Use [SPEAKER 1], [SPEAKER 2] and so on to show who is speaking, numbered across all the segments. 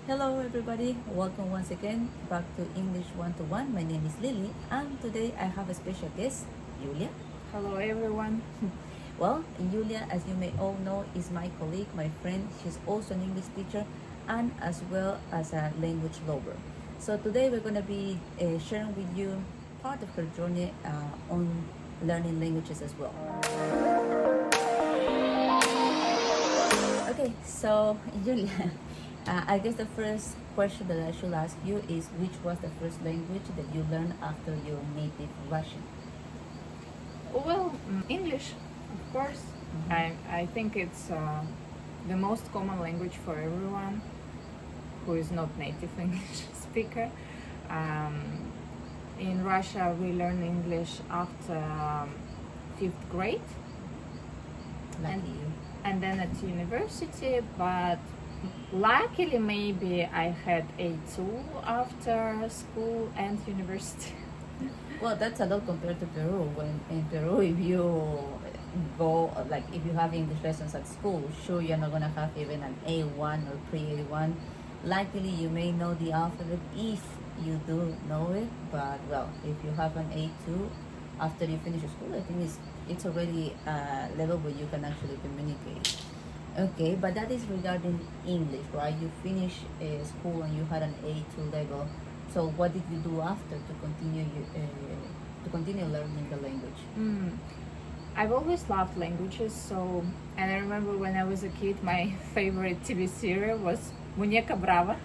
[SPEAKER 1] Hello everybody, welcome once again back to English 1-to-1. My name is Lily and today I have a special guest, Yulia.
[SPEAKER 2] Hello everyone.
[SPEAKER 1] Well, Yulia, as you may all know, is my colleague, my friend. She's also an English teacher and as well as a language lover. So today we're going to be sharing with you part of her journey on learning languages as well. Okay, so Yulia, I guess the first question that I should ask you is which was the first language that you learned after your native Russian?
[SPEAKER 2] Well, English, of course. I think it's the most common language for everyone who is not native English speaker. In Russia, we learn English after 5th grade. And then at university, but luckily maybe I had A2 after school and university.
[SPEAKER 1] Well, that's a lot compared to Peru. When in Peru, if you go, like if you have English lessons at school, sure you're not gonna have even an A1 or pre-A1. Likely you may know the alphabet if you do know it, but well, if you have an A2 after you finish school, I think it's already a level where you can actually communicate. Okay, but that is regarding English, right? You finish school and you had an A2 level. So what did you do after to continue learning the language?
[SPEAKER 2] I've always loved languages, and I remember when I was a kid, my favorite TV series was Muñeca Brava,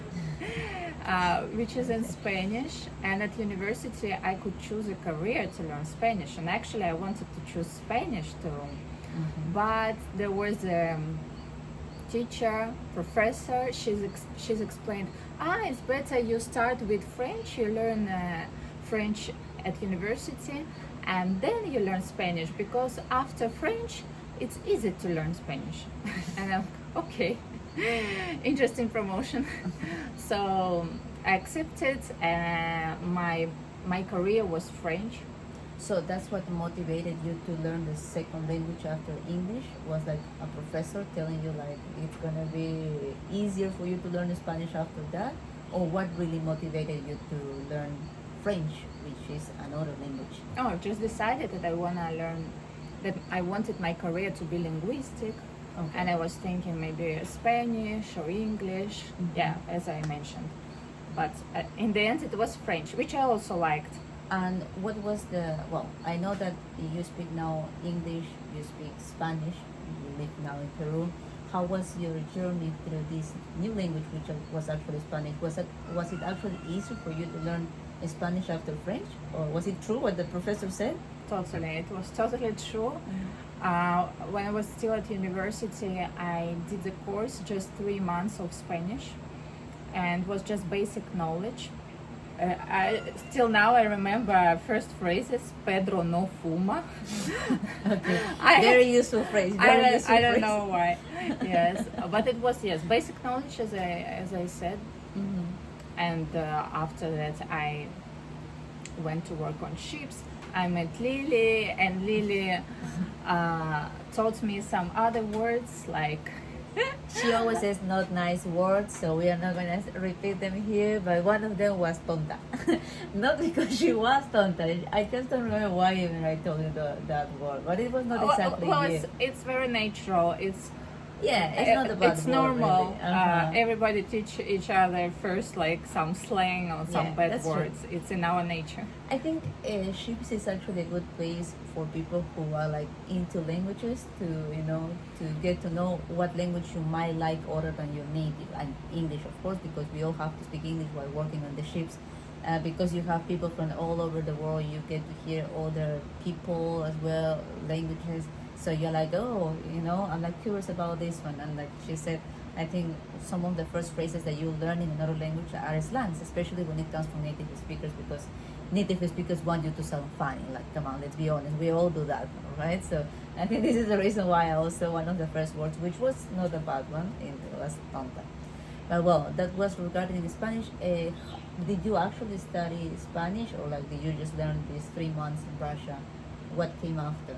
[SPEAKER 2] which is in Spanish. And at university, I could choose a career to learn Spanish, and actually, I wanted to choose Spanish too. But there was a professor. She's explained, it's better you start with French. You learn French at university, and then you learn Spanish, because after French, it's easy to learn Spanish. And I'm okay, interesting promotion. So I accepted. My career was French.
[SPEAKER 1] So that's what motivated you to learn the second language after English? Was like a professor telling you like it's gonna be easier for you to learn Spanish after that? Or what really motivated you to learn French, which is another language?
[SPEAKER 2] Oh, I just decided that I wanna learn, that I wanted my career to be linguistic. Okay. And I was thinking maybe Spanish or English, yeah, as I mentioned. But in the end it was French, which I also liked.
[SPEAKER 1] And what was well, I know that you speak now English, you speak Spanish, you live now in Peru. How was your journey through this new language, which was actually Spanish? Was it actually easy for you to learn Spanish after French? Or was it true what the professor said?
[SPEAKER 2] Totally, it was totally true. When I was still at university, I did the course, just 3 months of Spanish, and was just basic knowledge. Still now I remember first phrases. Pedro no fuma.
[SPEAKER 1] Okay. Very useful phrase.
[SPEAKER 2] I don't know why. Yes, but it was basic knowledge as I said. And after that I went to work on ships. I met Lily, and Lily taught me some other words like.
[SPEAKER 1] She always says not nice words, so we are not going to repeat them here, but one of them was tonta. Not because she was tonta, I just don't remember why even I told you that word, but it was not exactly
[SPEAKER 2] it's very natural. It's
[SPEAKER 1] not a bad
[SPEAKER 2] it's
[SPEAKER 1] word,
[SPEAKER 2] normal.
[SPEAKER 1] Really.
[SPEAKER 2] Everybody teach each other first like some slang or some bad words. True. It's in our nature.
[SPEAKER 1] I think ships is actually a good place for people who are like into languages to get to know what language you might like other than your native, and English of course, because we all have to speak English while working on the ships. Because you have people from all over the world, you get to hear other people as well, languages. So you're like, I'm like curious about this one. And like she said, I think some of the first phrases that you learn in another language are slangs, especially when it comes from native speakers, because native speakers want you to sound funny. Like, come on, let's be honest, we all do that, right? So I think this is the reason why also one of the first words, which was not a bad one, it was tonta. But well, that was regarding Spanish. Did you actually study Spanish, or like did you just learn these 3 months in Russia? What came after?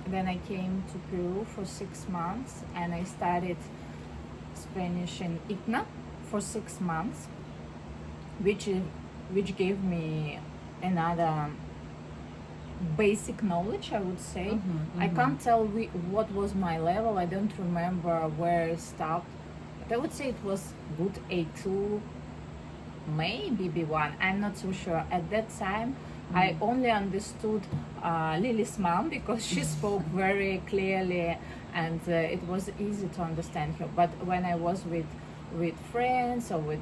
[SPEAKER 2] Then I came to Peru for 6 months, and I studied Spanish in ICNA for 6 months, which which gave me another basic knowledge, I would say. I can't tell what was my level. I don't remember where I stopped, but I would say it was good A2, maybe B1. I'm not so sure. At that time, I only understood Lily's mom because she spoke very clearly, and it was easy to understand her. But when I was with friends or with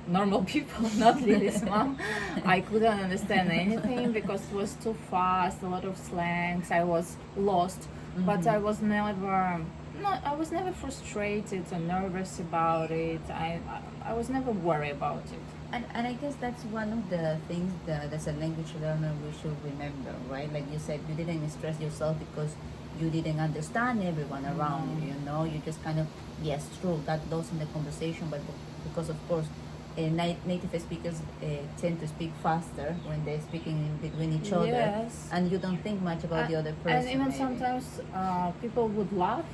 [SPEAKER 2] normal people, not Lily's mom, I couldn't understand anything because it was too fast, a lot of slangs. I was lost, but I was never. No, I was never frustrated or nervous about it. I was never worried about it.
[SPEAKER 1] And I guess that's one of the things that as a language learner we should remember, right? Like you said, you didn't stress yourself because you didn't understand everyone around you, you know? You just kind of, yes, true, got lost in the conversation, but because of course native speakers tend to speak faster when they're speaking in between each other,
[SPEAKER 2] Yes.
[SPEAKER 1] and you don't think much about the other person.
[SPEAKER 2] And even
[SPEAKER 1] maybe.
[SPEAKER 2] sometimes people would laugh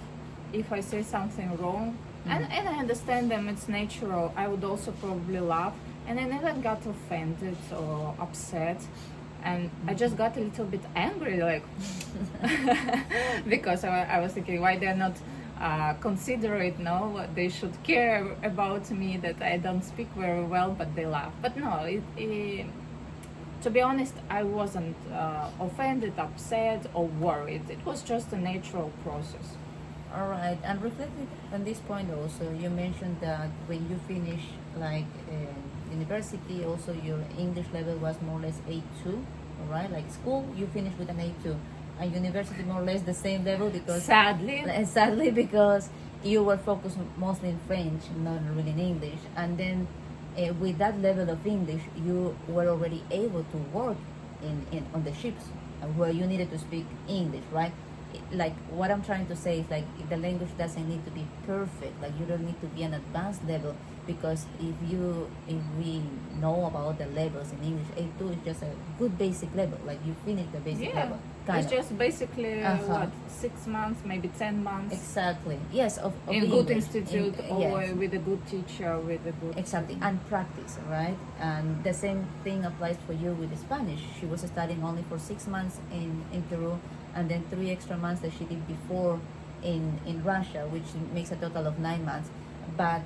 [SPEAKER 2] if I say something wrong. And I understand them, it's natural. I would also probably laugh. And I never got offended or upset. And I just got a little bit angry, like, because I was thinking why they're not considerate, no? They should care about me that I don't speak very well, but they laugh. But no, to be honest, I wasn't offended, upset, or worried. It was just a natural process.
[SPEAKER 1] All right, and reflecting on this point also, you mentioned that when you finish like university, also your English level was more or less A2, all right? Like school, you finished with an A2, and university more or less the same level because sadly because you were focused mostly in French, not really in English, and then with that level of English, you were already able to work in on the ships where you needed to speak English, right? Like what I'm trying to say is like the language doesn't need to be perfect. Like you don't need to be an advanced level, because if we know about the levels in English, A2 is just a good basic level. Like you finish the basic level.
[SPEAKER 2] It's just basically what 6 months, maybe 10 months.
[SPEAKER 1] Exactly. Yes, of
[SPEAKER 2] in
[SPEAKER 1] English.
[SPEAKER 2] good institute or
[SPEAKER 1] Yes.
[SPEAKER 2] with a good teacher, with a good
[SPEAKER 1] Exactly, and practice, right? And the same thing applies for you with Spanish. She was studying only for 6 months in Peru, and then 3 extra months that she did before in Russia, which makes a total of 9 months. But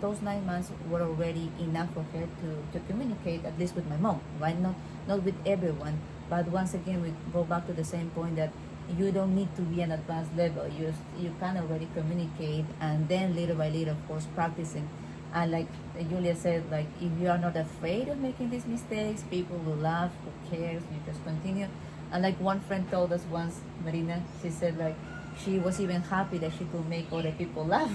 [SPEAKER 1] those 9 months were already enough for her to communicate, at least with my mom, right? Not with everyone, but once again we go back to the same point that you don't need to be an advanced level. You can already communicate, and then little by little, of course, practicing. And like Yulia said, like if you are not afraid of making these mistakes, people will laugh. Who cares? You just continue. And like one friend told us once, Marina, she said like she was even happy that she could make other people laugh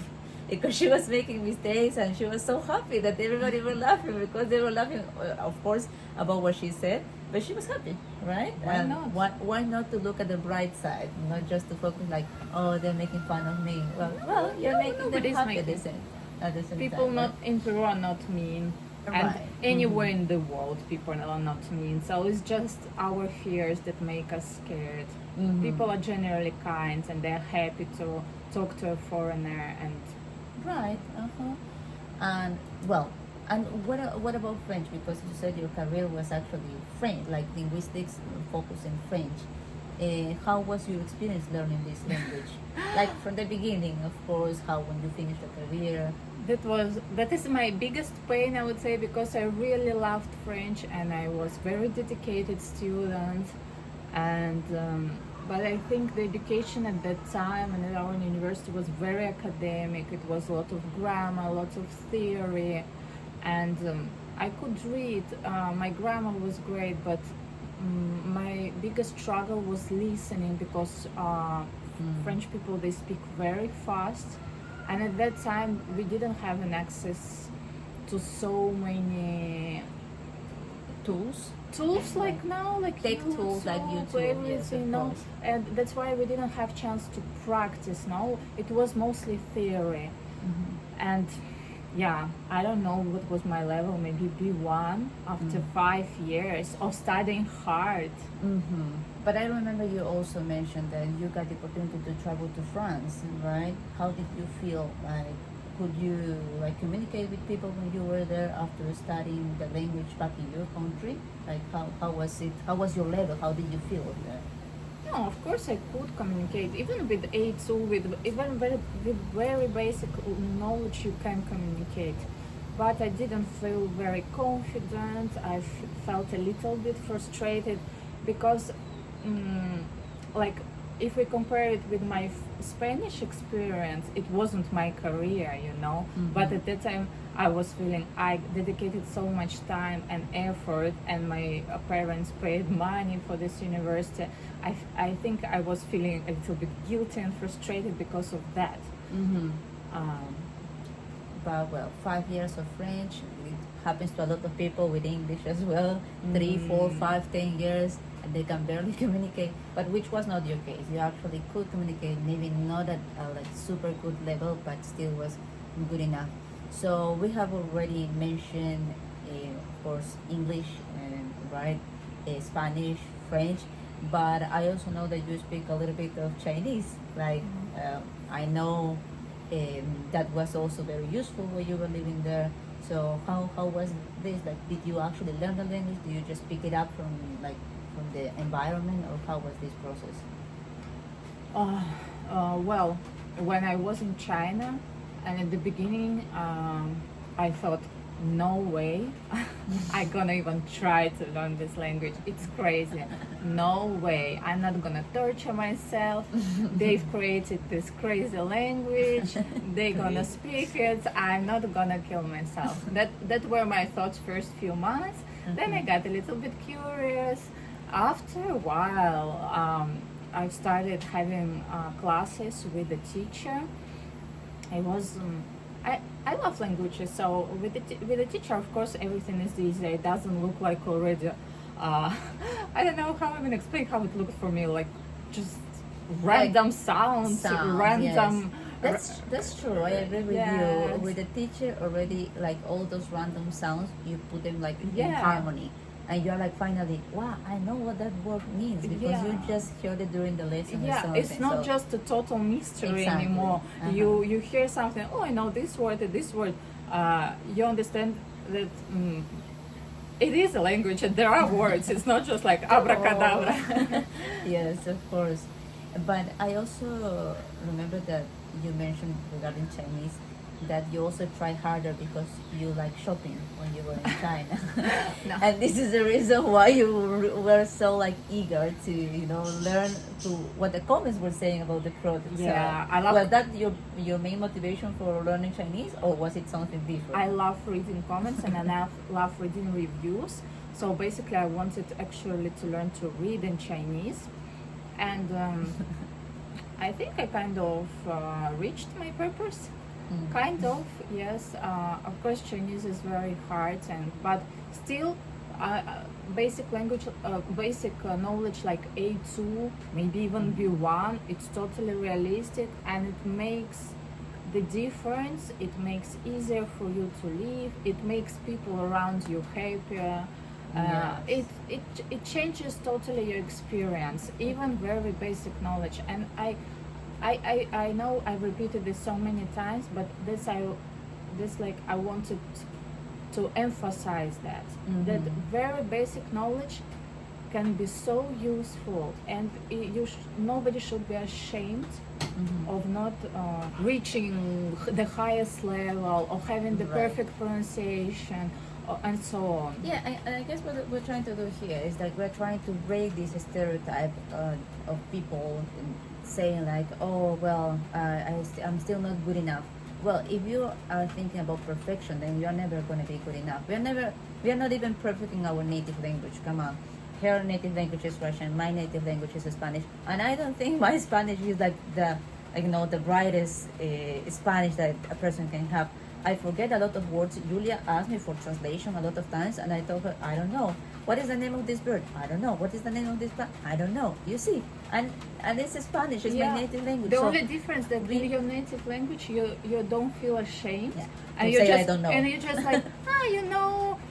[SPEAKER 1] because she was making mistakes, and she was so happy that everybody were laughing because they were laughing, of course, about what she said, but she was happy, right?
[SPEAKER 2] Why not?
[SPEAKER 1] Why not to look at the bright side, not just to focus like, oh, they're making fun of me. Well, you're making them happy at the same
[SPEAKER 2] people
[SPEAKER 1] time.
[SPEAKER 2] not in Peru are not mean, and
[SPEAKER 1] Right.
[SPEAKER 2] anywhere in the world people are not mean. So it's just our fears that make us scared. People are generally kind, and they're happy to talk to a foreigner. And
[SPEAKER 1] Right. And well, and what about French? Because you said your career was actually French, like linguistics, focus in French. How was your experience learning this language? Like from the beginning, of course. How when you finished the career?
[SPEAKER 2] that is my biggest pain, I would say, because I really loved French and I was very dedicated student. And but I think the education at that time and at our university was very academic. It was a lot of grammar, lots of theory, and I could read. My grammar was great, but my biggest struggle was listening, because French people, they speak very fast, and at that time we didn't have an access to so many tools like now, like
[SPEAKER 1] Tech tools like YouTube,
[SPEAKER 2] everything,
[SPEAKER 1] yes, of
[SPEAKER 2] no?
[SPEAKER 1] course.
[SPEAKER 2] And that's why we didn't have chance to practice. No, it was mostly theory. And yeah, I don't know what was my level, maybe B1 after 5 years of studying hard.
[SPEAKER 1] But I remember you also mentioned that you got the opportunity to travel to France, right? How did you feel like could you like communicate with people when you were there after studying the language back in your country? Like how was it? How was your level? How did you feel there?
[SPEAKER 2] No, of course I could communicate. Even with A2, with very basic knowledge, you can communicate. But I didn't feel very confident. I felt a little bit frustrated because, like, if we compare it with my Spanish experience, it wasn't my career, you know. But at that time, I was feeling I dedicated so much time and effort, and my parents paid money for this university. I think I was feeling a little bit guilty and frustrated because of that.
[SPEAKER 1] Mm-hmm.
[SPEAKER 2] Um,
[SPEAKER 1] But well, 5 years of French, it happens to a lot of people with English as well. 3, 4, 5, 10 years, and they can barely communicate. But which was not your case. You actually could communicate, maybe not at a like super good level, but still was good enough. So we have already mentioned, of course, English and right, Spanish, French. But I also know that you speak a little bit of Chinese. Like I know that was also very useful when you were living there. So how was this? Like, did you actually learn the language? Did you just pick it up from the environment, or how was this process?
[SPEAKER 2] well, when I was in China, and at the beginning, I thought, no way, I gonna even try to learn this language. It's crazy. No way. I'm not gonna torture myself. They've created this crazy language. They're gonna speak it. I'm not gonna kill myself. That were my thoughts first few months. Then I got a little bit curious. After a while, I started having classes with a teacher. I was I love languages, so with the teacher, of course, everything is easy. It doesn't look like already. I don't know how I'm gonna explain how it looked for me, like just random sounds, random.
[SPEAKER 1] Yes. That's true. I agree with
[SPEAKER 2] Yes.
[SPEAKER 1] you. With the teacher already, like all those random sounds, you put them like in
[SPEAKER 2] Yeah.
[SPEAKER 1] harmony, and you're like finally, wow, I know what that word means because you
[SPEAKER 2] Yeah.
[SPEAKER 1] just heard it during the lesson. or
[SPEAKER 2] Yeah,
[SPEAKER 1] something.
[SPEAKER 2] it's not
[SPEAKER 1] So,
[SPEAKER 2] just a total mystery
[SPEAKER 1] Exactly.
[SPEAKER 2] anymore.
[SPEAKER 1] Uh-huh.
[SPEAKER 2] You hear something. Oh, I know this word. This word. You understand that. It is a language and there are words. It's not just like abracadabra.
[SPEAKER 1] Yes, of course. But I also remember that you mentioned regarding Chinese that you also try harder because you like shopping when you were in China.
[SPEAKER 2] No.
[SPEAKER 1] And this is the reason why you were so like eager to learn to what the comments were saying about the product.
[SPEAKER 2] Yeah,
[SPEAKER 1] So,
[SPEAKER 2] I love-
[SPEAKER 1] was that your main motivation for learning Chinese, or was it something different?
[SPEAKER 2] I love reading comments and I love reading reviews. So basically, I wanted actually to learn to read in Chinese, and I think I kind of reached my purpose. Kind of, yes. Of course, Chinese is very hard, but still, basic language, basic knowledge like A2, maybe even B1. It's totally realistic, and it makes the difference. It makes easier for you to live. It makes people around you happier.
[SPEAKER 1] Yes.
[SPEAKER 2] It changes totally your experience, even very basic knowledge. And I know I repeated this so many times, but I wanted to emphasize that very basic knowledge can be so useful, and nobody should be ashamed of not reaching the highest level, of having the
[SPEAKER 1] Right.
[SPEAKER 2] perfect pronunciation, and so on.
[SPEAKER 1] Yeah, and I guess what we're trying to do here is that we're trying to break this stereotype of people saying like, oh well, I'm still not good enough. Well, if you are thinking about perfection, then you're never going to be good enough. We are not even perfect in our native language. Come on. Her native language is Russian, my native language is Spanish, and I don't think my Spanish is like the brightest Spanish that a person can have. I forget a lot of words. Yulia asked me for translation a lot of times, and I told her, I don't know. What is the name of this bird? I don't know. What is the name of this plant? I don't know. You see, and it's Spanish. It's
[SPEAKER 2] Yeah.
[SPEAKER 1] my native language.
[SPEAKER 2] The
[SPEAKER 1] so
[SPEAKER 2] only difference that in your native language you don't feel ashamed,
[SPEAKER 1] Yeah.
[SPEAKER 2] and
[SPEAKER 1] To
[SPEAKER 2] you
[SPEAKER 1] say I
[SPEAKER 2] just
[SPEAKER 1] don't know.
[SPEAKER 2] and you just like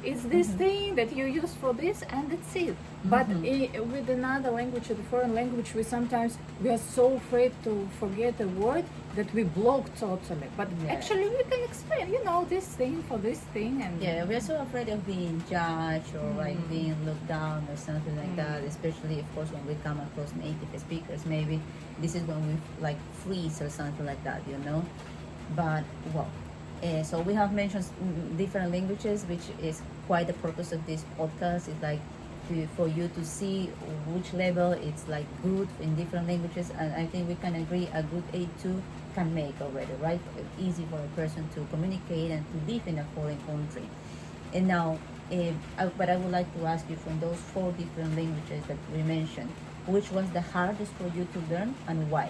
[SPEAKER 2] it's this thing that you use for this, and that's it. But with another language, with a foreign language, we are so afraid to forget a word that we block totally. But
[SPEAKER 1] Yeah.
[SPEAKER 2] actually, we can explain, this thing for this thing, and
[SPEAKER 1] yeah, we're so afraid of being judged or like being looked down or something like that. Especially, of course, when we come across native speakers, maybe this is when we like freeze or something like that, But well, so we have mentioned different languages, which is quite the purpose of this podcast. Is like for you to see which level it's like good in different languages, and I think we can agree a good A2 can make already, right? Easy for a person to communicate and to live in a foreign country. And now, but I would like to ask you, from those 4 different languages that we mentioned, which was the hardest for you to learn and why?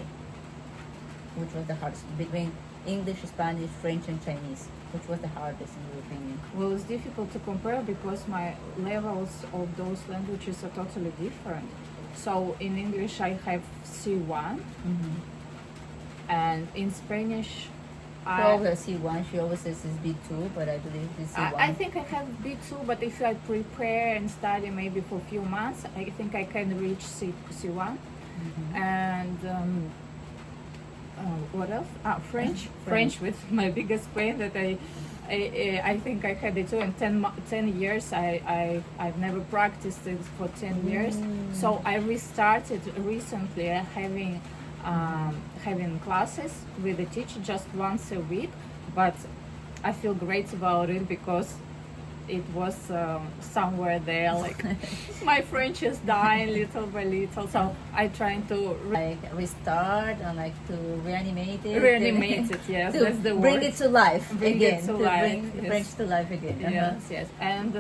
[SPEAKER 1] Which was the hardest between English, Spanish, French, and Chinese? Which was the hardest in your opinion?
[SPEAKER 2] well, it's difficult to compare because my levels of those languages are totally different. So in English, I have C1, and in Spanish,
[SPEAKER 1] Probably C1. She always says it's B2, but I believe it's C1.
[SPEAKER 2] I think I have B2, but if I prepare and study maybe for a few months, I think I can reach C1. And what else? French. French with my biggest pain that I think I had it too. In 10 years, I've never practiced it for 10 years. So I restarted recently having classes with a teacher just once a week, but I feel great about it because it was somewhere there, like my French is dying little by little, so I trying to
[SPEAKER 1] like restart and like to reanimate it.
[SPEAKER 2] reanimate it, yes,
[SPEAKER 1] to
[SPEAKER 2] that's the word.
[SPEAKER 1] bring it to life
[SPEAKER 2] Bring
[SPEAKER 1] again.
[SPEAKER 2] it to life,
[SPEAKER 1] bring
[SPEAKER 2] yes.
[SPEAKER 1] French to life again.
[SPEAKER 2] Yes. And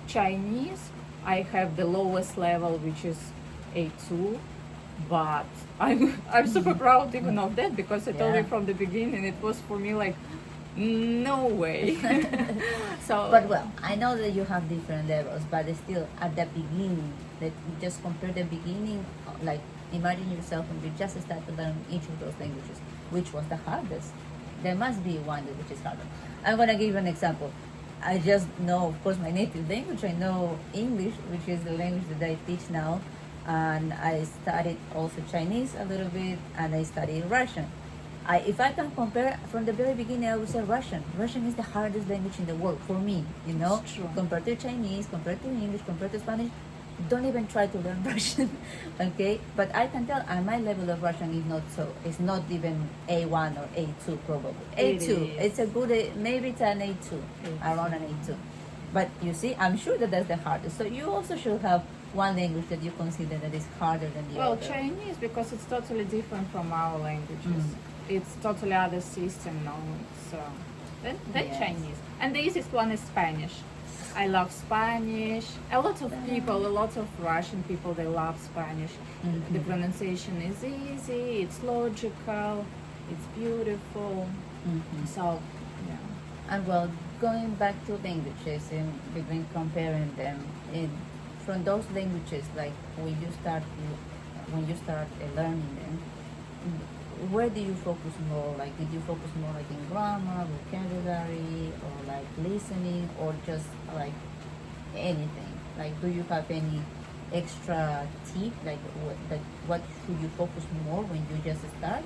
[SPEAKER 2] Chinese, I have the lowest level, which is A2, but I'm super proud even of that because I told you
[SPEAKER 1] Yeah.
[SPEAKER 2] from the beginning it was for me like no way. So
[SPEAKER 1] But well, I know that you have different levels, but it's still at the beginning. That you just compare the beginning, like imagine yourself when you just start to learn each of those languages, which was the hardest. There must be one that which is harder. I'm gonna give you an example. I just know, of course, my native language. I know English, which is the language that I teach now, and I studied also Chinese a little bit, and I studied Russian. If I can compare from the very beginning, I would say Russian. Russian is the hardest language in the world for me,
[SPEAKER 2] It's true.
[SPEAKER 1] compared to Chinese, compared to English, compared to Spanish. Don't even try to learn Russian, okay? But I can tell, my level of Russian it's not even A1 or A2 probably.
[SPEAKER 2] It
[SPEAKER 1] A2,
[SPEAKER 2] is.
[SPEAKER 1] it's a good, maybe it's an A2, around an A2. But you see, I'm sure that's the hardest. So you also should have one language that you consider that is harder than the
[SPEAKER 2] well,
[SPEAKER 1] other.
[SPEAKER 2] Chinese because it's totally different from our languages. It's totally other system. No, it's then
[SPEAKER 1] Yes.
[SPEAKER 2] Chinese, and the easiest one is Spanish. I love Spanish. A lot of people, a lot of Russian people, they love Spanish. The pronunciation is easy. It's logical. It's beautiful. So, yeah.
[SPEAKER 1] And well, going back to languages and between comparing them, from those languages, like when you start learning them, where do you focus more? Like, did you focus more like in grammar, vocabulary, or like listening, or just like anything? Like, do you have any extra tip? Like, what should you focus more when you just start,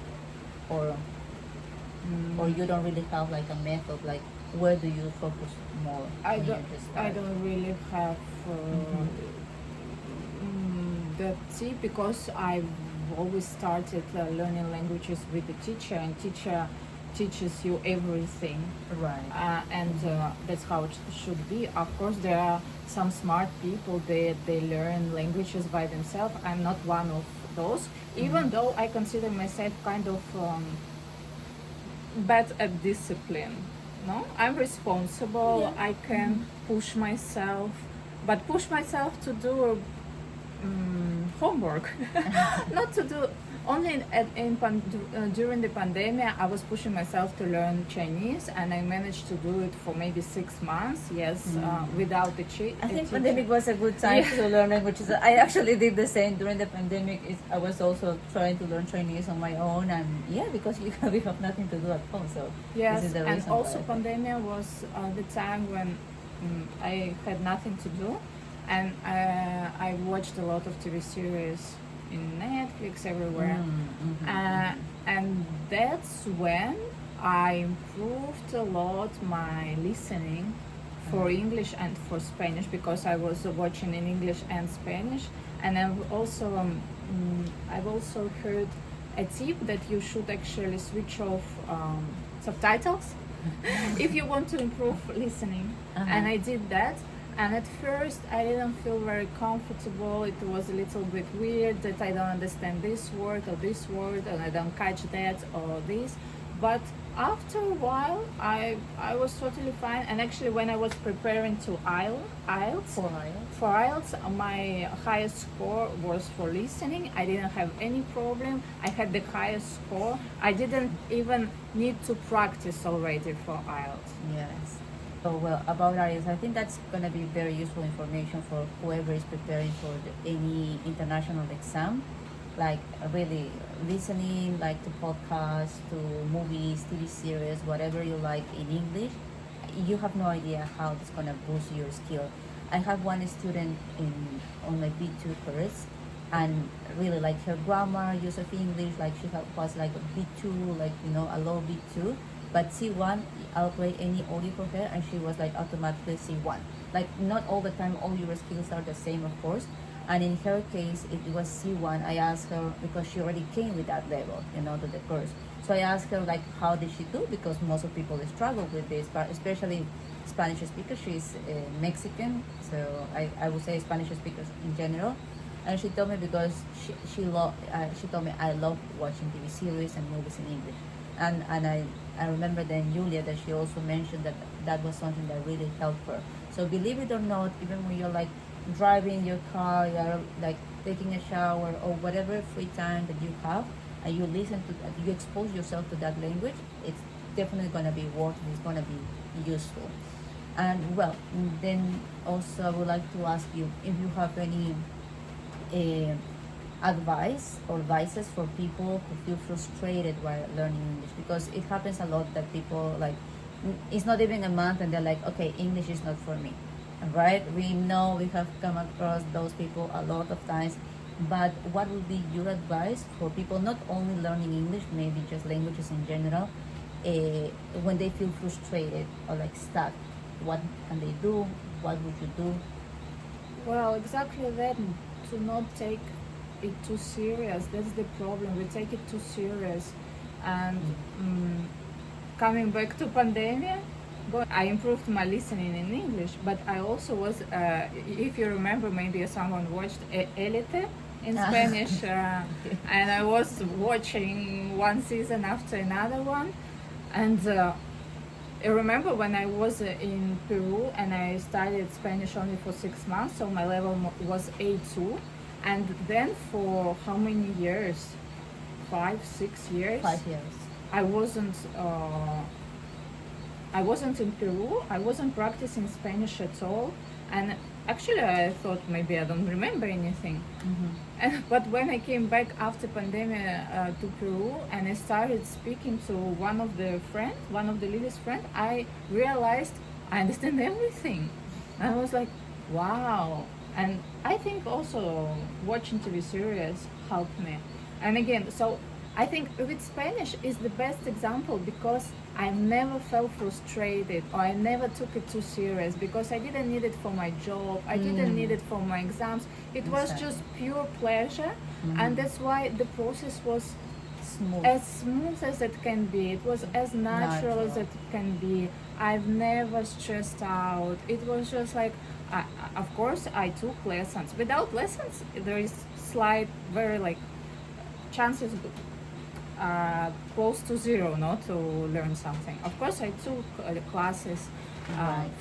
[SPEAKER 1] or you don't really have like a method? Like, where do you focus more
[SPEAKER 2] I
[SPEAKER 1] when
[SPEAKER 2] don't.
[SPEAKER 1] you just start?
[SPEAKER 2] I don't really have the tip because I've always started learning languages with the teacher, and teacher teaches you everything.
[SPEAKER 1] Right.
[SPEAKER 2] And that's how it should be. Of course, there are some smart people. They learn languages by themselves. I'm not one of those. Even though I consider myself kind of bad at discipline. No, I'm responsible.
[SPEAKER 1] Yeah.
[SPEAKER 2] I can push myself, but push myself to do homework, not to do Only during the pandemic, I was pushing myself to learn Chinese, and I managed to do it for maybe 6 months. Yes, without the
[SPEAKER 1] I think
[SPEAKER 2] teacher.
[SPEAKER 1] pandemic was a good time
[SPEAKER 2] Yeah.
[SPEAKER 1] to learn languages. I actually did the same during the pandemic. I was also trying to learn Chinese on my own, and yeah, because we have nothing to do at home, so this is
[SPEAKER 2] Yes,
[SPEAKER 1] the
[SPEAKER 2] and
[SPEAKER 1] reason why.
[SPEAKER 2] also pandemic was the time when I had nothing to do, and I watched a lot of TV series in Netflix everywhere, and that's when I improved a lot my listening for English and for Spanish, because I was watching in English and Spanish, and I've also heard a tip that you should actually switch off subtitles if you want to improve listening. And I did that, and at first I didn't feel very comfortable. It was a little bit weird that I don't understand this word or this word, and I don't catch that or this. But after a while, I was totally fine. And actually, when I was preparing to IELTS, for IELTS, my highest score was for listening. I didn't have any problem. I had the highest score. I didn't even need to practice already for IELTS.
[SPEAKER 1] Yes. So well, about IELTS, I think that's gonna be very useful information for whoever is preparing for any international exam. Like really listening, like to podcasts, to movies, TV series, whatever you like in English, you have no idea how it's gonna boost your skill. I have one student on my B2 course, and really like her grammar, use of English, like was like a B2, like a low B2, but C1 outweigh any audio for her, and she was like automatically C1. Like not all the time all your skills are the same, of course. And in her case, it was C1. I asked her because she already came with that level, to the course. So I asked her like, how did she do? Because most of people struggle with this, but especially Spanish speakers. She's Mexican, so I would say Spanish speakers in general. And she told me because she told me I love watching TV series and movies in English. And I remember then Yulia that she also mentioned that was something that really helped her. So believe it or not, even when you're like driving your car, you're like taking a shower or whatever free time that you have, and you listen to that, you expose yourself to that language, it's definitely going to be worth it. It's going to be useful. And well, then also I would like to ask you if you have any uh, advice or advices for people who feel frustrated while learning English, because it happens a lot that people like it's not even a month and they're like, okay, English is not for me, right? We know we have come across those people a lot of times, but what would be your advice for people not only learning English, maybe just languages in general, when they feel frustrated or like stuck? What can they do? What would you do?
[SPEAKER 2] Well, exactly that. To not take it too serious. That's the problem. We take it too serious, and coming back to pandemic, I improved my listening in English, but I also was, if you remember, maybe someone watched Elite in Spanish, and I was watching one season after another one, and I remember when I was in Peru and I studied Spanish only for 6 months, so my level was A2, and then for how many years? 5, 6 years.
[SPEAKER 1] 5 years.
[SPEAKER 2] I wasn't. I wasn't in Peru. I wasn't practicing Spanish at all, and actually I thought maybe I don't remember anything. But when I came back after pandemic to Peru and I started speaking to one of the Lily's friends, I realized I understand everything. And I was like, wow. And I think also watching TV series helped me. And again, so I think with Spanish is the best example because I never felt frustrated or I never took it too serious because I didn't need it for my job. I didn't need it for my exams. It was just pure pleasure. And that's why the process was smooth as it can be. It was as natural as it can be. I've never stressed out. It was just like, of course, I took lessons. Without lessons, there is slight, very like chances close to zero, not to learn something. Of course, I took classes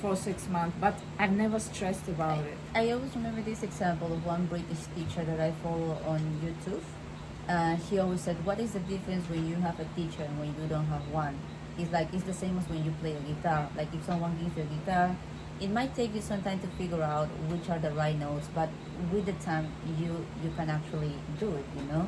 [SPEAKER 2] for 6 months, but I've never stressed about it.
[SPEAKER 1] I always remember this example of one British teacher that I follow on YouTube. he always said, what is the difference when you have a teacher and when you don't have one? It's like it's the same as when you play a guitar. Like if someone gives you a guitar, it might take you some time to figure out which are the right notes, but with the time you can actually do it, you know.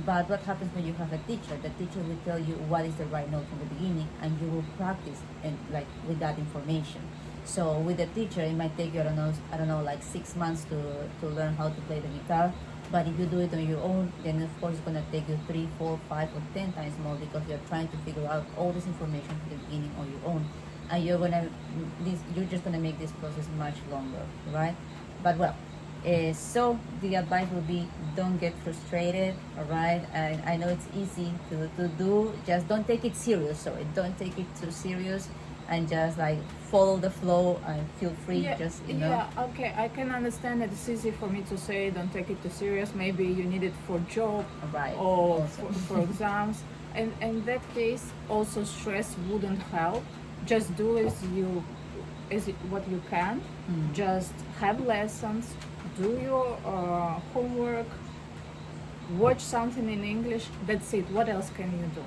[SPEAKER 1] But what happens when you have a teacher? The teacher will tell you what is the right note from the beginning, and you will practice and like with that information. So with the teacher, it might take you I don't know, like 6 months to learn how to play the guitar. But if you do it on your own, then of course it's gonna take you 3, 4, 5, or 10 times more because you're trying to figure out all this information from the beginning on your own, and you're just gonna make this process much longer, right? But well, so the advice will be don't get frustrated, all right? And I know it's easy to do, just don't take it serious. Sorry, don't take it too serious, and just like follow the flow and feel free.
[SPEAKER 2] Yeah,
[SPEAKER 1] Just you know.
[SPEAKER 2] yeah, okay. I can understand that it's easy for me to say don't take it too serious. Maybe you need it for job
[SPEAKER 1] Right.
[SPEAKER 2] or
[SPEAKER 1] Also.
[SPEAKER 2] for exams. And in that case, also stress wouldn't help. Just do what you can. Just have lessons, do your homework, watch something in English. That's it. What else can you do?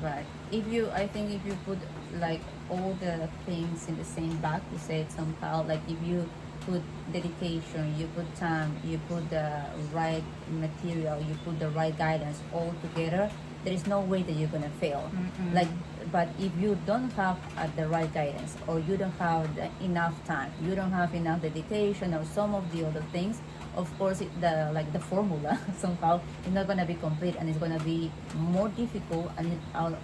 [SPEAKER 1] Right. I think if you put like all the things in the same bag, to say it somehow, like if you put dedication, you put time, you put the right material, you put the right guidance all together, there is no way that you're gonna fail. Like, but if you don't have the right guidance, or you don't have enough time, you don't have enough dedication, or some of the other things, of course the formula somehow is not going to be complete, and it's going to be more difficult, and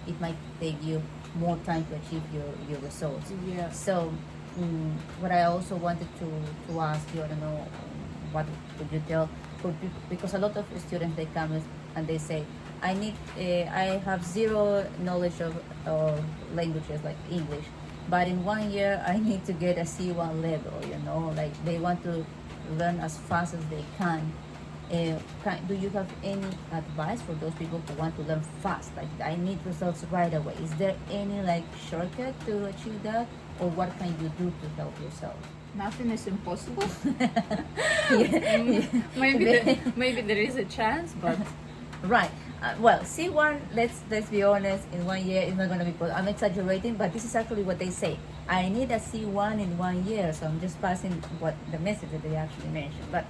[SPEAKER 1] it might take you more time to achieve your results.
[SPEAKER 2] Yeah.
[SPEAKER 1] So what I also wanted to ask you, I don't know, what would you tell because a lot of students, they come and they say, I have zero knowledge of languages like English, but in 1 year I need to get a C1 level, you know, like they want to learn as fast as they can. Do you have any advice for those people who want to learn fast? Like, I need results right away. Is there any like shortcut to achieve that, or what can you do to help yourself?
[SPEAKER 2] Nothing is impossible.
[SPEAKER 1] Yeah.
[SPEAKER 2] Maybe there is a chance, but
[SPEAKER 1] Right. Well, C1, let's be honest, in 1 year it's not going to be possible. I'm exaggerating, but this is actually what they say. I need a C1 in 1 year, so I'm just passing what the message that they actually mentioned. But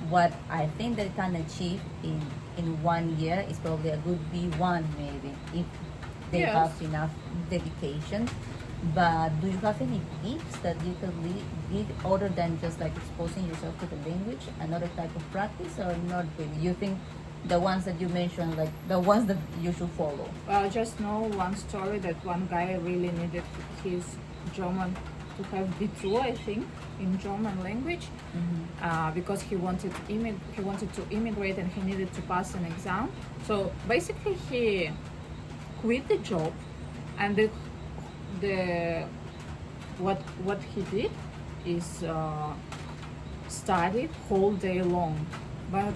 [SPEAKER 1] what I think they can achieve in 1 year is probably a good B1, maybe, if they
[SPEAKER 2] Yes.
[SPEAKER 1] have enough dedication. But do you have any tips that you can give other than just like exposing yourself to the language, another type of practice, or not really? You think the ones that you mentioned, like the ones that you should follow?
[SPEAKER 2] I just know one story that one guy really needed his German to have B2, I think, in German language, because he wanted to immigrate and he needed to pass an exam. So basically, he quit the job, and what he did is studied whole day long, but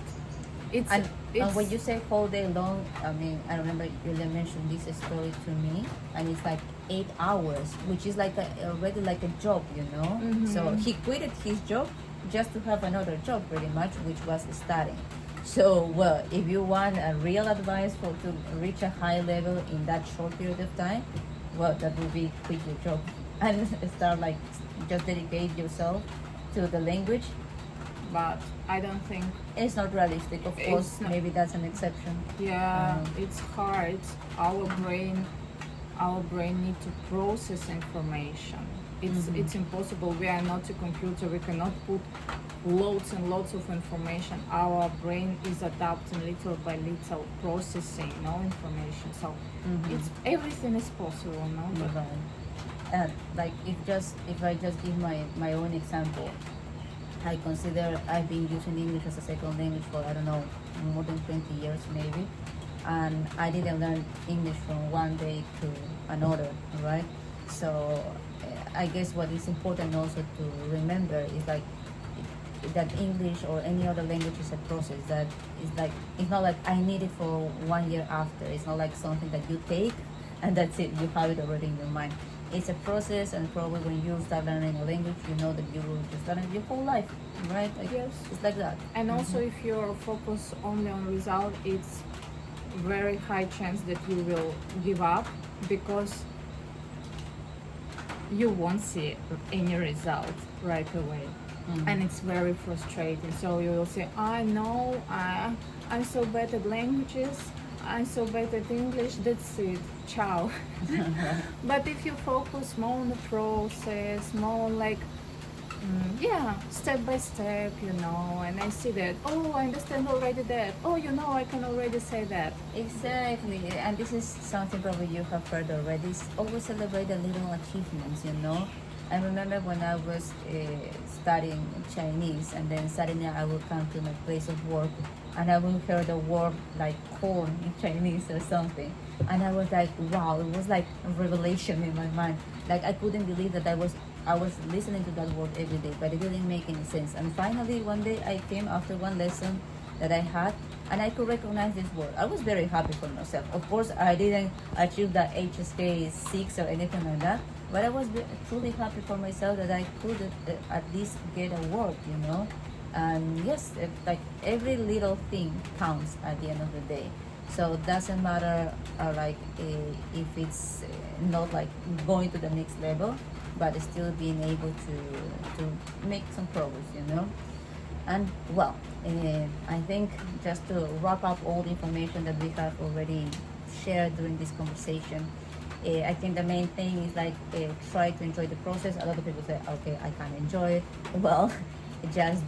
[SPEAKER 1] And when you say whole day long, I mean, I remember Yulia mentioned this story to me, and it's like 8 hours, which is like already like a job, you know. So he quitted his job just to have another job, pretty much, which was studying. So, well, if you want a real advice to reach a high level in that short period of time, well, that would be quit your job and start like just dedicate yourself to the language.
[SPEAKER 2] but I don't think.
[SPEAKER 1] It's not realistic, of
[SPEAKER 2] It's
[SPEAKER 1] course.
[SPEAKER 2] not-
[SPEAKER 1] Maybe that's an exception.
[SPEAKER 2] Yeah, it's hard. Our brain need to process information. It's impossible. We are not a computer. We cannot put loads and loads of information. Our brain is adapting little by little, processing information. So it's everything is possible, no? But
[SPEAKER 1] Right. And like if I just give my own example, I consider I've been using English as a second language for, I don't know, more than 20 years maybe, and I didn't learn English from one day to another, right? So I guess what is important also to remember is like that English or any other language is a process that is like, it's not like I need it for 1 year after. It's not like something that you take and that's it. You have it already in your mind. It's a process, and probably when you start learning a language, you know that you will just learn it your whole life, right? Like,
[SPEAKER 2] Yes.
[SPEAKER 1] it's like that.
[SPEAKER 2] And also, if you're focused only on result, it's very high chance that you will give up because you won't see any result right away. And it's very frustrating. So you will say, I know, I'm so bad at languages, I'm so bad at English, that's it, ciao. But if you focus more on the process, more like, step by step, and I see that, oh, I understand already that, oh, I can already say that.
[SPEAKER 1] Exactly, and this is something probably you have heard already. It's always celebrate the little achievements. I remember when I was studying Chinese, and then suddenly I would come to my place of work, and I would hear the word like corn in Chinese or something, and I was like, wow! It was like a revelation in my mind. Like I couldn't believe that I was listening to that word every day, but it didn't make any sense. And finally, one day I came after one lesson that I had, and I could recognize this word. I was very happy for myself. Of course, I didn't achieve the HSK 6 or anything like that, but I was truly happy for myself that I could at least get a word. And yes, like every little thing counts at the end of the day. So it doesn't matter if it's not like going to the next level, but still being able to make some progress. And well, I think just to wrap up all the information that we have already shared during this conversation, I think the main thing is like try to enjoy the process. A lot of people say, okay, I can't enjoy it. Well, just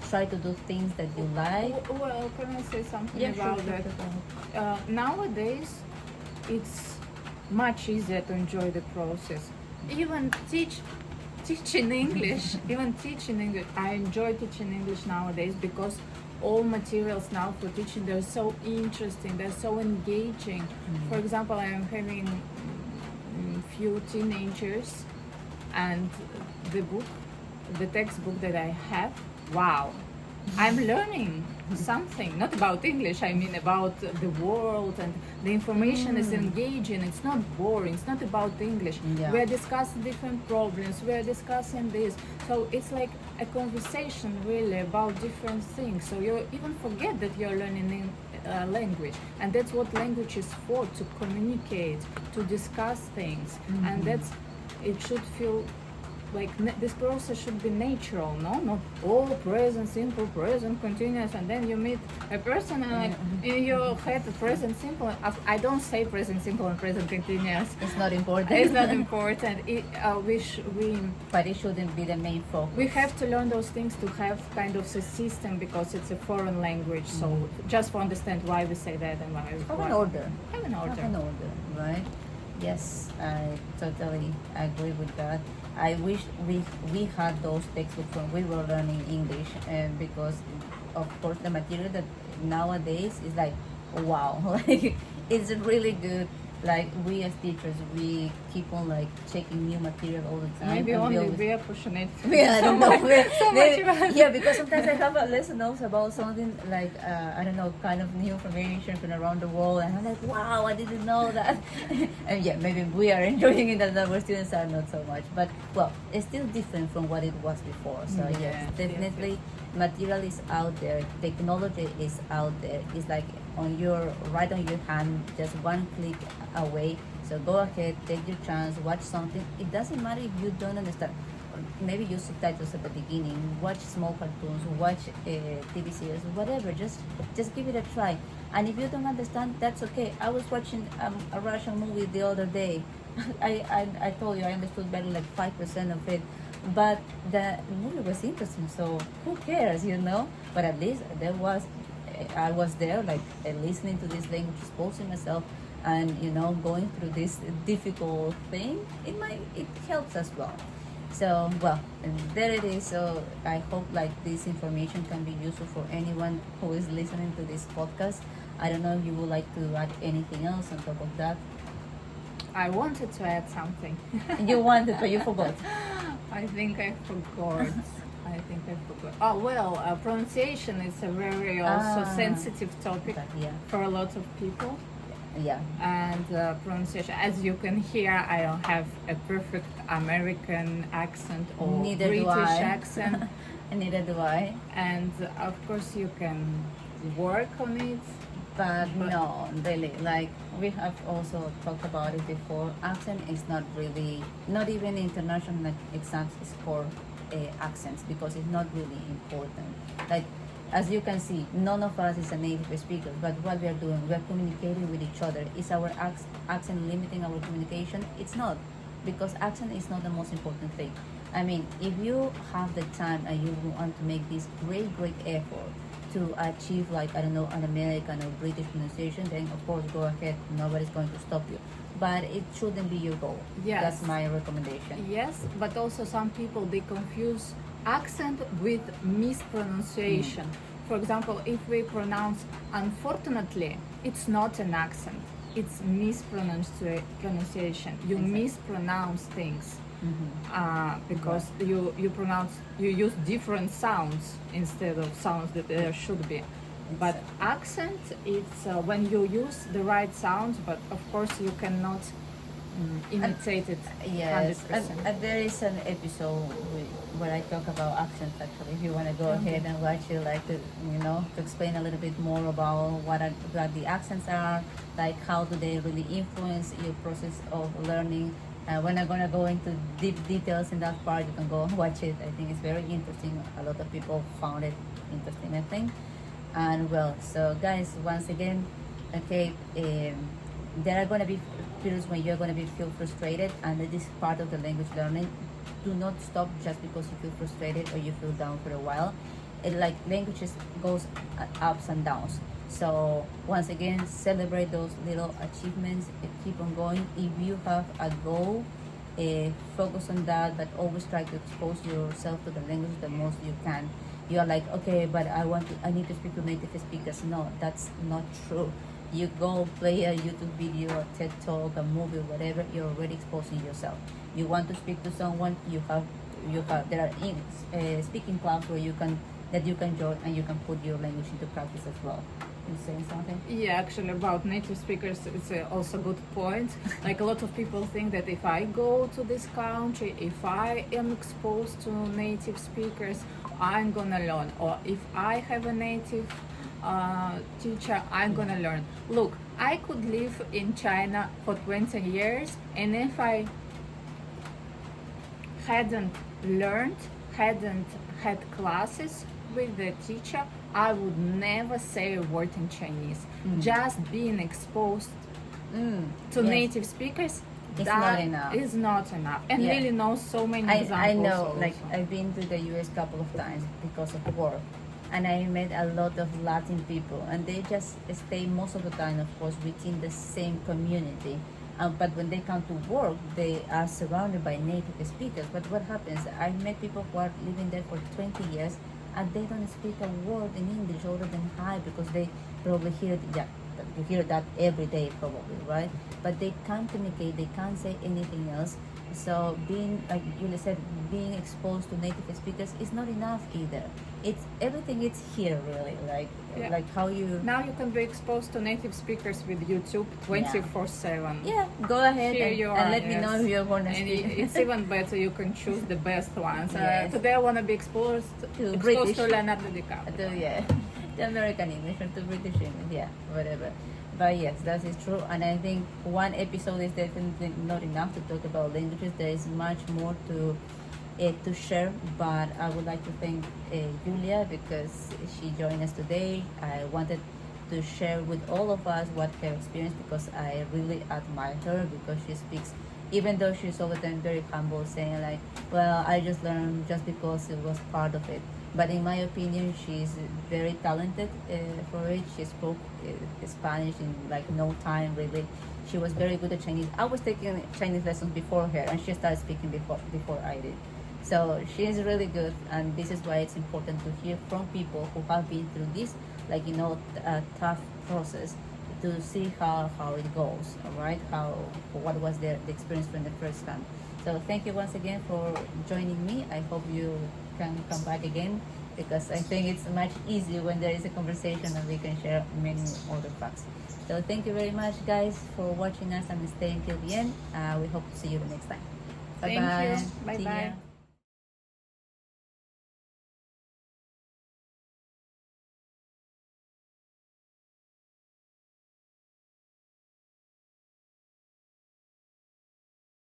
[SPEAKER 1] try to do things that you like.
[SPEAKER 2] Well, can I say something
[SPEAKER 1] Yeah,
[SPEAKER 2] about
[SPEAKER 1] sure,
[SPEAKER 2] that?
[SPEAKER 1] sure.
[SPEAKER 2] Nowadays, it's much easier to enjoy the process. Even teaching English, I enjoy teaching English nowadays because all materials now for teaching, they're so interesting, they're so engaging. For example, I am having few teenagers, and the textbook that I have, wow, I'm learning something, not about English, I mean about the world, and the information is engaging, it's not boring, it's not about English.
[SPEAKER 1] Yeah.
[SPEAKER 2] We're discussing different problems, we're discussing this. So it's like a conversation really about different things. So you even forget that you're learning language. And that's what language is for, to communicate, to discuss things. And it should feel like this process should be natural, no? Not all present simple, present continuous, and then you meet a person and like in your head present simple. I don't say present simple and present continuous.
[SPEAKER 1] It's not important.
[SPEAKER 2] It's not important.
[SPEAKER 1] But it shouldn't be the main focus.
[SPEAKER 2] We have to learn those things to have kind of a system because it's a foreign language. So just to understand why we say that and why.
[SPEAKER 1] Have an order.
[SPEAKER 2] Have an order.
[SPEAKER 1] Have an order, right? Yes, I totally agree with that. I wish we had those textbooks when we were learning English, and because of course the material that nowadays is like wow, like it's really good. Like we as teachers, we keep on like checking new material all the time.
[SPEAKER 2] Maybe
[SPEAKER 1] and
[SPEAKER 2] only we are pushing it.
[SPEAKER 1] Yeah, I don't know.
[SPEAKER 2] So much about
[SPEAKER 1] Yeah, because sometimes I have a lesson notes about something like I don't know, kind of new information from around the world, and I'm like, wow, I didn't know that. And yeah, maybe we are enjoying it, and our students are not so much. But well, it's still different from what it was before. So yes, definitely, material is out there. Technology is out there. It's like right on your hand, just one click away. So go ahead, take your chance, watch something. It doesn't matter if you don't understand. Maybe use subtitles at the beginning. Watch small cartoons. Watch TV series. Whatever. Just give it a try. And if you don't understand, that's okay. I was watching a Russian movie the other day. I told you I understood better like 5% of it, but the movie was interesting. So who cares, But at least I was there, like listening to this language, exposing myself, and going through this difficult thing. It helps as well. So well, and there it is. So I hope like this information can be useful for anyone who is listening to this podcast. I don't know if you would like to add anything else on top of that.
[SPEAKER 2] I wanted to add something.
[SPEAKER 1] You wanted, but you forgot.
[SPEAKER 2] I think I forgot. Oh well, pronunciation is a very also sensitive topic
[SPEAKER 1] Yeah.
[SPEAKER 2] for a lot of people.
[SPEAKER 1] Yeah.
[SPEAKER 2] And pronunciation. As you can hear, I don't have a perfect American accent or
[SPEAKER 1] Neither do
[SPEAKER 2] British
[SPEAKER 1] I.
[SPEAKER 2] accent.
[SPEAKER 1] Neither do I.
[SPEAKER 2] And of course, you can work on it.
[SPEAKER 1] But no, really, like we have also talked about it before, accent is not really, not even international exams score accents because it's not really important. Like, as you can see, none of us is a native speaker, but what we are doing, we are communicating with each other. Is our accent limiting our communication? It's not, because accent is not the most important thing. I mean, if you have the time and you want to make this great effort to achieve, like, I don't know, an American or British pronunciation, then of course go ahead, nobody's going to stop you, but it shouldn't be your goal.
[SPEAKER 2] Yes.
[SPEAKER 1] That's my recommendation.
[SPEAKER 2] Yes, but also some people, they confuse accent with mispronunciation. For example, if we pronounce unfortunately, it's not an accent, it's mispronunciation. You
[SPEAKER 1] Exactly.
[SPEAKER 2] mispronounce things. Because you use different sounds instead of sounds that there should be. But
[SPEAKER 1] Exactly.
[SPEAKER 2] accent, it's when you use the right sounds, but of course you cannot imitate it
[SPEAKER 1] Yes,
[SPEAKER 2] 100%.
[SPEAKER 1] and there is an episode where I talk about accents. Actually, if you want to go ahead and watch it, like to, to explain a little bit more about what the accents are, like how do they really influence your process of learning. We're not gonna go into deep details in that part. You can go and watch it. I think it's very interesting. A lot of people found it interesting, I think. And well, so guys, once again, okay, there are going to be periods when you're going to be feel frustrated, and this is part of the language learning. Do not stop just because you feel frustrated or you feel down for a while. Like languages goes ups and downs. So once again, celebrate those little achievements. Keep on going. If you have a goal, focus on that, but always try to expose yourself to the language the most you can. You are like, okay, but I need to speak to native speakers. No, that's not true. You go play a YouTube video, a TED Talk, a movie, whatever. You're already exposing yourself. You want to speak to someone, there are speaking clubs where you can join, and you can put your language into practice as well. You saying something?
[SPEAKER 2] Yeah, actually, about native speakers, it's also a good point. Like a lot of people think that if I go to this country, if I am exposed to native speakers, I'm gonna learn. Or if I have a native teacher, I'm gonna learn. Look, I could live in China for 20 years, and if I hadn't learned, hadn't had classes with the teacher, I would never say a word in Chinese. Just being exposed to
[SPEAKER 1] Yes.
[SPEAKER 2] native speakers,
[SPEAKER 1] It's
[SPEAKER 2] that
[SPEAKER 1] not enough.
[SPEAKER 2] is not enough. And
[SPEAKER 1] Yeah.
[SPEAKER 2] really know so many
[SPEAKER 1] I
[SPEAKER 2] examples.
[SPEAKER 1] know,
[SPEAKER 2] also.
[SPEAKER 1] like I've been to the US couple of times because of work, and I met a lot of Latin people, and they just stay most of the time, of course, within the same community. But when they come to work, they are surrounded by native speakers. But what happens? I met people who are living there for 20 years, and they don't speak a word in English other than hi, because they probably you hear that every day probably, right? But they can't communicate, they can't say anything else. So being, like Yulia said, being exposed to native speakers is not enough either. It's everything. It's here really,
[SPEAKER 2] Yeah.
[SPEAKER 1] like how you.
[SPEAKER 2] Now you can be exposed to native speakers with YouTube 24/7.
[SPEAKER 1] Yeah, go ahead
[SPEAKER 2] Here
[SPEAKER 1] and,
[SPEAKER 2] you
[SPEAKER 1] and
[SPEAKER 2] are,
[SPEAKER 1] let me know
[SPEAKER 2] yes.
[SPEAKER 1] if you're going to
[SPEAKER 2] And
[SPEAKER 1] speak.
[SPEAKER 2] it's even better, you can choose the best ones.
[SPEAKER 1] Yes.
[SPEAKER 2] Today I want to be exposed
[SPEAKER 1] British.
[SPEAKER 2] to Leonardo DiCaprio.
[SPEAKER 1] Yeah, the American English or the British English, yeah, whatever. But yes, that is true, and I think one episode is definitely not enough to talk about languages. There is much more to share, but I would like to thank Yulia because she joined us today. I wanted to share with all of us what her experience, because I really admire her, because she speaks, even though she's all the time very humble, saying like, well, I just learned just because it was part of it. But in my opinion, she's very talented for it. She spoke Spanish in like no time, really. She was very good at Chinese. I was taking Chinese lessons before her, and she started speaking before I did. So she is really good, and this is why it's important to hear from people who have been through this, like, a tough process, to see how it goes. All right, what was the experience from the first time. So thank you once again for joining me. I hope you can come back again. because I think it's much easier when there is a conversation and we can share many other facts. So thank you very much, guys, for watching us and staying till the end. We hope to see you the next time. Bye
[SPEAKER 2] Thank
[SPEAKER 1] bye.
[SPEAKER 2] you. Bye
[SPEAKER 1] See
[SPEAKER 2] bye.
[SPEAKER 1] ya.